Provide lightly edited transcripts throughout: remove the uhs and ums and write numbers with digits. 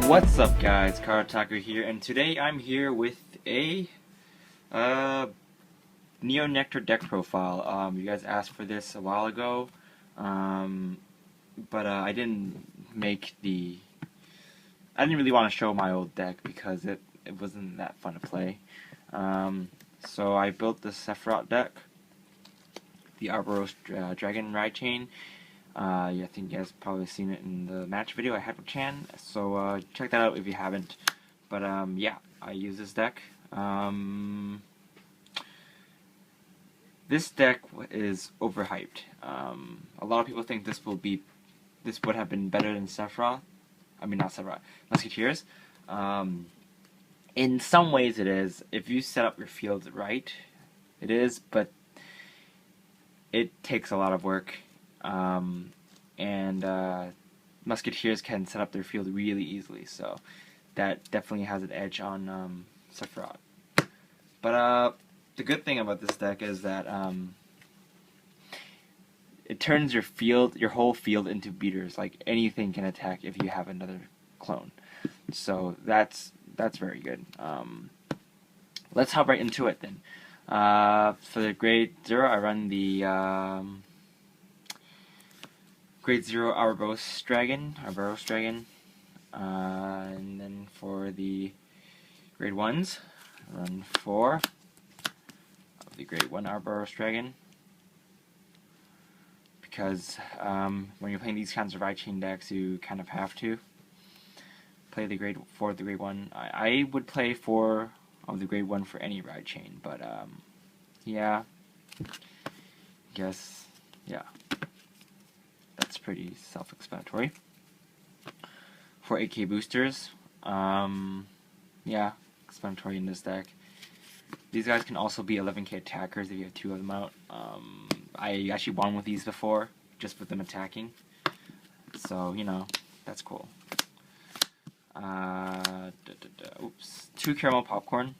What's up guys, Cardfight here, and today I'm here with a Neo Nectar deck profile. You guys asked for this a while ago, but I didn't really want to show my old deck because it wasn't that fun to play. So I built this Sephiroth deck, the Arboros Dragon Ride Chain. I think you guys probably seen it in the match video I had with Chan, so check that out if you haven't. But yeah, I use this deck. This deck is overhyped. A lot of people think this would have been better than Sephiroth. I mean, not Sephiroth, Musketeers. In some ways it is. If you set up your field right, it is, but it takes a lot of work. Musketeers can set up their field really easily, so that definitely has an edge on Sephiroth. But the good thing about this deck is that it turns your whole field into beaters. Like anything can attack if you have another clone. So that's very good. Let's hop right into it then. For the grade 0, I run the grade 0 Arboros Dragon. And then for the grade 1s, I run 4 of the grade 1 Arboros Dragon. Because when you're playing these kinds of ride chain decks, you kind of have to play the grade 4 of the grade 1. I would play 4 of the grade 1 for any ride chain, but yeah, guess, yeah, that's pretty self-explanatory. For AK boosters, yeah, explanatory in this deck. These guys can also be 11k attackers if you have 2 of them out. I actually won with these before, just with them attacking. So, you know, that's cool. Oops. 2 caramel popcorn.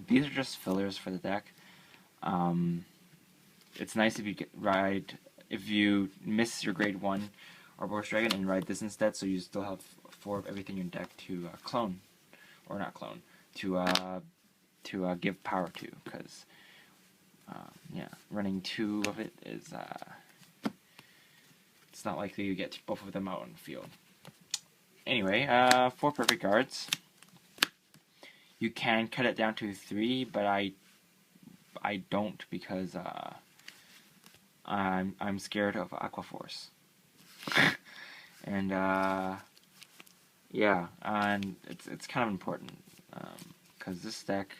These are just fillers for the deck. It's nice if you miss your grade 1 Arboros Dragon and ride this instead, so you still have 4 of everything in deck to clone, or not clone, to give power to, because yeah, running 2 of it is it's not likely you get both of them out on the field. Anyway, 4 perfect guards. You can cut it down to 3, but I don't, because I'm scared of Aqua Force. And yeah, and it's kind of important, because this deck,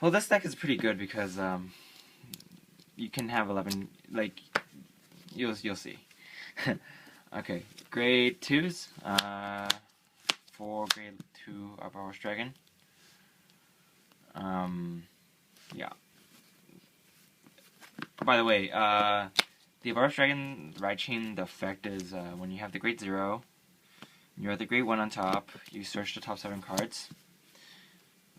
well, this deck is pretty good because you can have 11, like, you'll see. Okay, grade 2s, 4 grade 2 Arboros Dragon. Yeah. By the way, the Arboros Dragon Ride Chain, the effect is when you have the grade 0, you're at the grade 1 on top, you search the top 7 cards,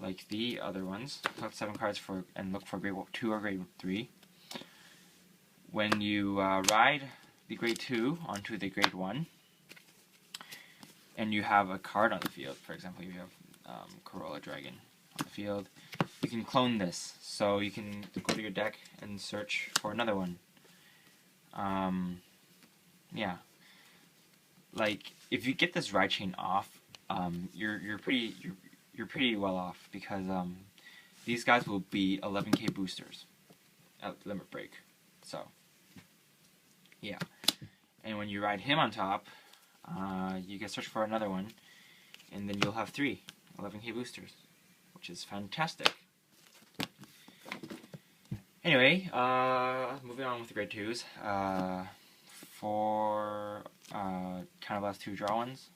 like the other ones, top 7 cards and look for grade 2 or grade 3. When you ride the grade 2 onto the grade 1, and you have a card on the field, for example, you have Corolla Dragon on the field, you can clone this, so you can go to your deck and search for another one. Yeah, like if you get this ride chain off, you're pretty well off, because these guys will be 11k boosters at limit break. So yeah, and when you ride him on top, you can search for another one, and then you'll have 3 11k boosters, which is fantastic. Anyway, moving on with the grade 2s. For counterblast 2, draw 1s.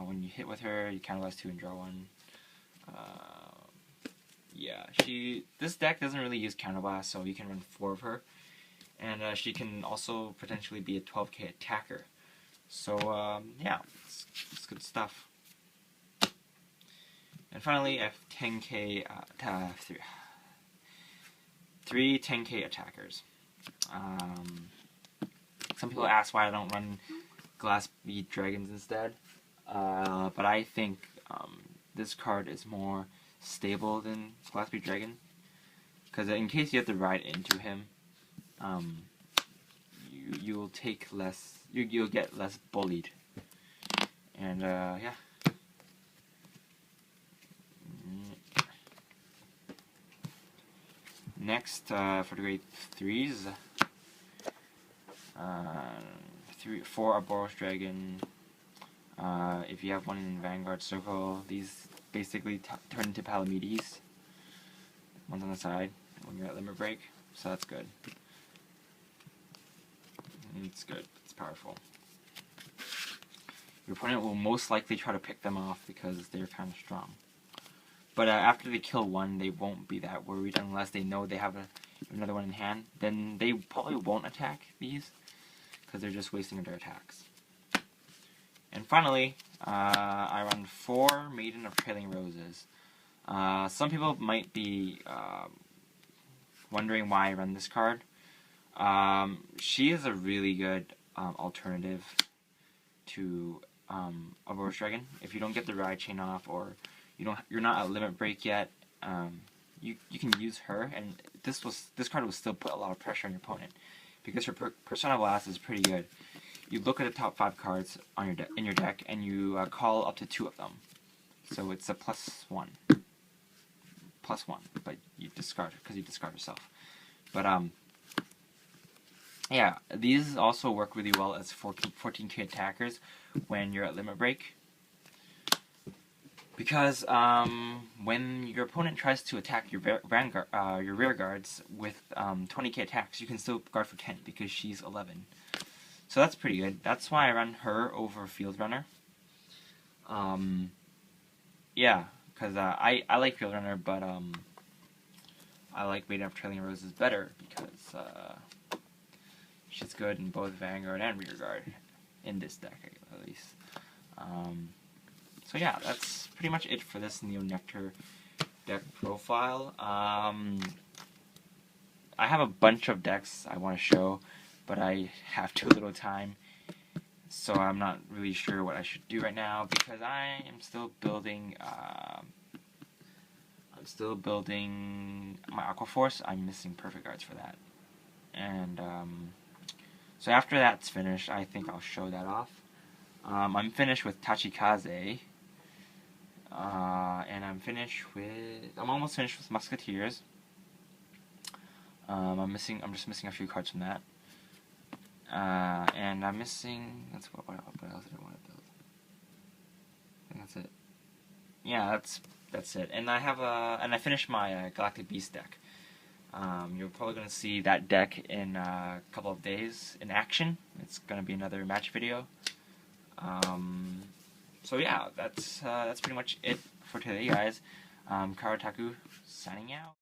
When you hit with her, you counterblast 2 and draw 1. Yeah, this deck doesn't really use counterblast, so you can run 4 of her. And she can also potentially be a 12k attacker. So, yeah, it's good stuff. And finally, I have 10k, 3 10k attackers. Some people ask why I don't run Glass Bead Dragons instead. but I think this card is more stable than Glassbeard Dragon, because in case you have to ride into him, you'll take less. You'll get less bullied, and yeah. Next, for the grade 3s, 4 Arboros Dragon. If you have one in Vanguard Circle, these basically turn into Palamedes. One's on the side when you're at limit break, so that's good. It's good. It's powerful. Your opponent will most likely try to pick them off because they're kind of strong. But after they kill one, they won't be that worried unless they know they have another one in hand. Then they probably won't attack these because they're just wasting their attacks. And finally, I run 4 Maiden of Trailing Roses. Some people might be wondering why I run this card. She is a really good alternative to Arboros Dragon. If you don't get the ride chain off, or you're not at limit break yet, you can use her, and this card will still put a lot of pressure on your opponent because her Persona Blast is pretty good. You look at the top 5 cards on in your deck, and you call up to 2 of them. So it's a +1, but you discard because you discard yourself. But yeah, these also work really well as 14k attackers when you're at limit break. Because when your opponent tries to attack your Vanguard, your rear guards with 20k attacks, you can still guard for 10 because she's 11. So that's pretty good. That's why I run her over Field Runner. Yeah, because I like Field Runner, but I like Maiden of Trailing Roses better because she's good in both Vanguard and rear guard in this deck, at least. So yeah, that's pretty much it for this Neo Nectar deck profile. I have a bunch of decks I want to show, but I have too little time, so I'm not really sure what I should do right now because I am still building. My Aqua Force. I'm missing Perfect Guards for that, and so after that's finished, I think I'll show that off. I'm finished with Tachikaze. And I'm almost finished with Musketeers. I'm just missing a few cards from that. And I'm missing, what else did I want to build? I think that's it. Yeah, that's it. And I finished my Galactic Beast deck. You're probably going to see that deck in a couple of days in action. It's going to be another match video. So yeah, that's pretty much it for today, guys. Karataku signing out.